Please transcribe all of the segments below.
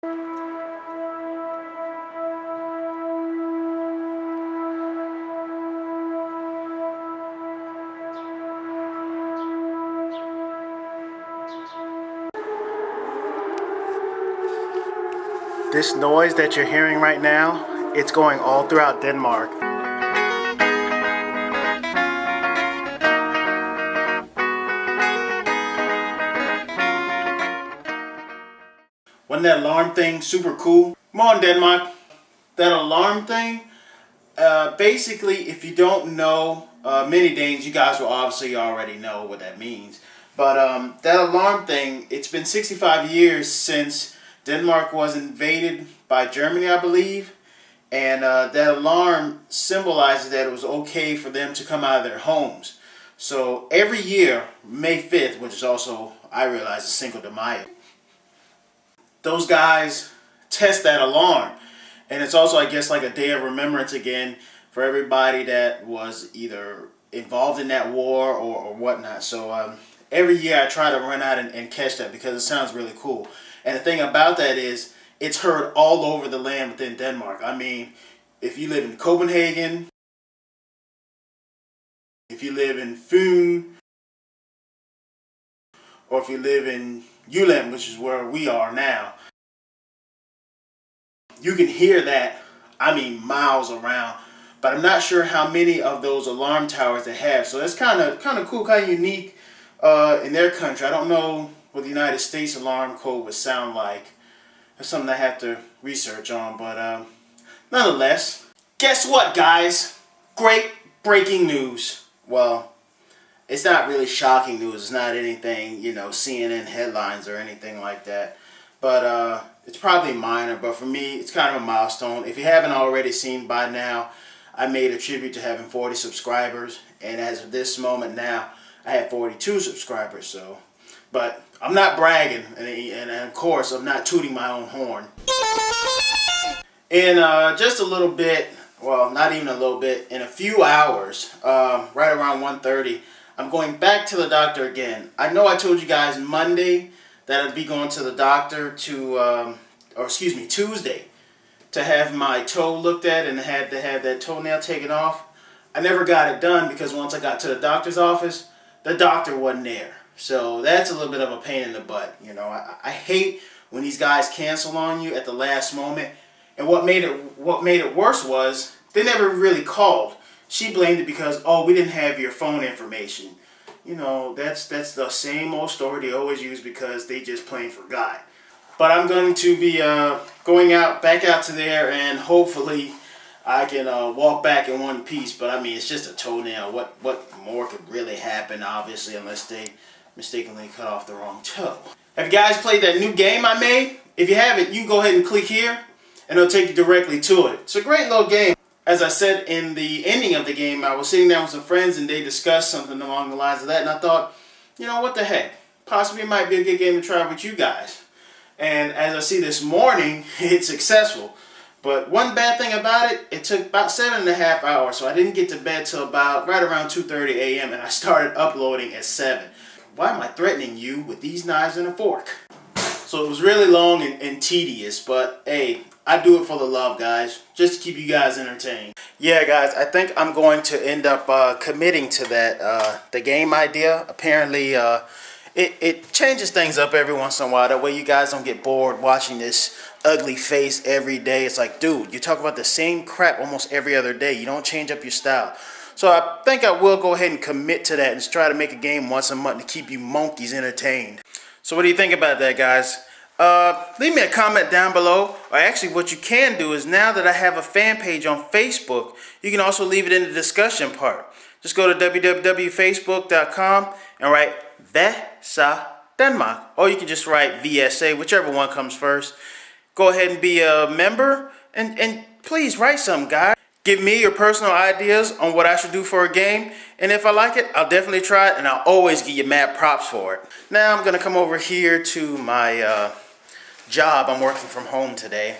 This noise that you're hearing right now, it's going all throughout Denmark. Wasn't that alarm thing super cool? Come on, Denmark. That alarm thing, basically, if you don't know many Danes, you guys will obviously already know what that means. But that alarm thing, it's been 65 years since Denmark was invaded by Germany, I believe. And that alarm symbolizes that it was okay for them to come out of their homes. So every year, May 5th, which is also, I realize, is Cinco de Mayo, those guys test that alarm. And it's also, I guess, like a day of remembrance again for everybody that was either involved in that war or whatnot. So every year I try to run out and catch that because it sounds really cool. And the thing about that is it's heard all over the land within Denmark. I mean, if you live in Copenhagen, if you live in Fyn, or if you live in Jylland, which is where we are now, you can hear that, I mean, miles around. But I'm not sure how many of those alarm towers they have. So that's kind of cool, kind of unique in their country. I don't know what the United States alarm code would sound like. That's something I have to research on. But nonetheless, guess what, guys? Great breaking news. Well, it's not really shocking news. It's not anything, you know, CNN headlines or anything like that. But it's probably minor. But for me, it's kind of a milestone. If you haven't already seen by now, I made a tribute to having 40 subscribers. And as of this moment now, I have 42 subscribers. So, but I'm not bragging. And of course, I'm not tooting my own horn. In just a little bit, well, not even a little bit, in a few hours, right around 1:30, I'm going back to the doctor again. I know I told you guys Monday that I'd be going to the doctor Tuesday, to have my toe looked at and had to have that toenail taken off. I never got it done because once I got to the doctor's office, the doctor wasn't there. So that's a little bit of a pain in the butt. You know, I hate when these guys cancel on you at the last moment. And what made it worse was they never really called. She blamed it because, oh, we didn't have your phone information. You know, that's the same old story they always use because they just plain forgot. But I'm going to be going back out to there, and hopefully I can walk back in one piece. But I mean, it's just a toenail. What more could really happen, obviously, unless they mistakenly cut off the wrong toe. Have you guys played that new game I made? If you haven't, you can go ahead and click here, and it'll take you directly to it. It's a great little game. As I said in the ending of the game, I was sitting down with some friends and they discussed something along the lines of that, and I thought, you know, what the heck? Possibly it might be a good game to try with you guys. And as I see this morning, it's successful. But one bad thing about it, it took about 7.5 hours, so I didn't get to bed till about right around 2:30 a.m. and I started uploading at 7. Why am I threatening you with these knives and a fork? So it was really long and tedious, but hey, I do it for the love, guys, just to keep you guys entertained. Yeah, guys, I think I'm going to end up committing to that, the game idea. Apparently, it changes things up every once in a while. That way you guys don't get bored watching this ugly face every day. It's like, dude, you talk about the same crap almost every other day. You don't change up your style. So I think I will go ahead and commit to that and just try to make a game once a month to keep you monkeys entertained. So what do you think about that, guys? Leave me a comment down below. Or actually, what you can do is, now that I have a fan page on Facebook, you can also leave it in the discussion part. Just go to www.facebook.com and write Vasa Denmark. Or you can just write VSA, whichever one comes first. Go ahead and be a member. And please write something, guys. Give me your personal ideas on what I should do for a game. And if I like it, I'll definitely try it. And I'll always give you mad props for it. Now I'm going to come over here to my job. I'm working from home today.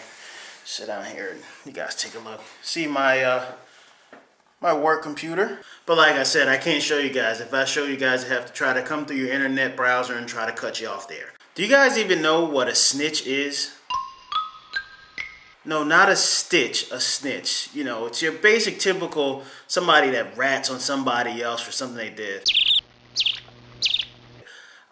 Sit down here and you guys take a look. See my my work computer. But like I said, I can't show you guys. If I show you guys, I have to try to come through your internet browser and try to cut you off there. Do you guys even know what a snitch is? No, not a stitch, a snitch. You know, it's your basic typical somebody that rats on somebody else for something they did.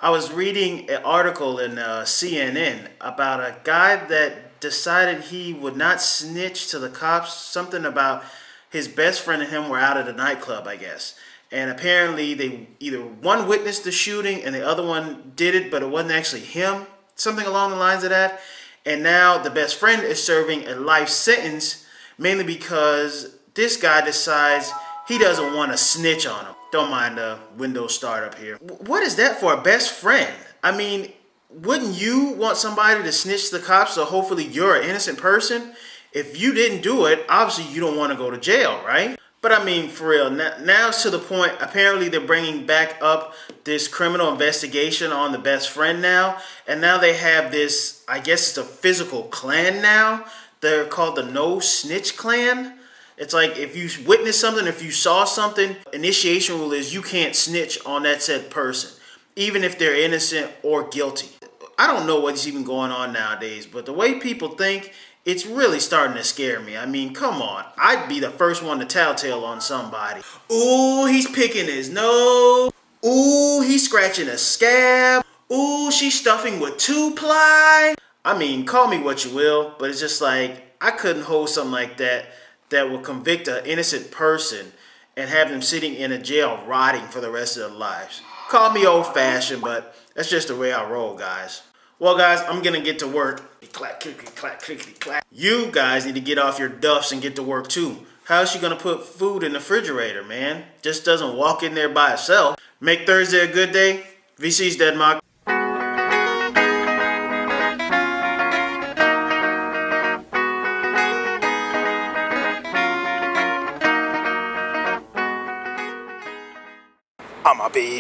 I was reading an article in CNN about a guy that decided he would not snitch to the cops. Something about his best friend and him were out at a nightclub, I guess. And apparently they either one witnessed the shooting and the other one did it, but it wasn't actually him. Something along the lines of that. And now the best friend is serving a life sentence mainly because this guy decides he doesn't want to snitch on him. Don't mind the Windows startup here. What is that for a best friend? I mean, wouldn't you want somebody to snitch to the cops so hopefully you're an innocent person? If you didn't do it, obviously you don't want to go to jail, right? But I mean, for real, now it's to the point, apparently they're bringing back up this criminal investigation on the best friend now. And now they have this, I guess it's a physical clan now. They're called the No Snitch Clan. It's like if you witnessed something, if you saw something, initiation rule is you can't snitch on that said person, even if they're innocent or guilty. I don't know what's even going on nowadays, but the way people think, it's really starting to scare me. I mean, come on. I'd be the first one to telltale on somebody. Ooh, he's picking his nose. Ooh, he's scratching a scab. Ooh, she's stuffing with 2-ply. I mean, call me what you will, but it's just like, I couldn't hold something like that will convict an innocent person and have them sitting in a jail rotting for the rest of their lives. Call me old-fashioned, but that's just the way I roll, guys. Well, guys, I'm going to get to work. Clack, clickety, clack, clickety, clack. You guys need to get off your duffs and get to work, too. How's she going to put food in the refrigerator, man? Just doesn't walk in there by itself. Make Thursday a good day. VC's Denmark.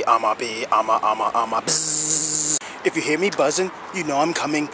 I'ma bzzz. If you hear me buzzing, you know I'm coming.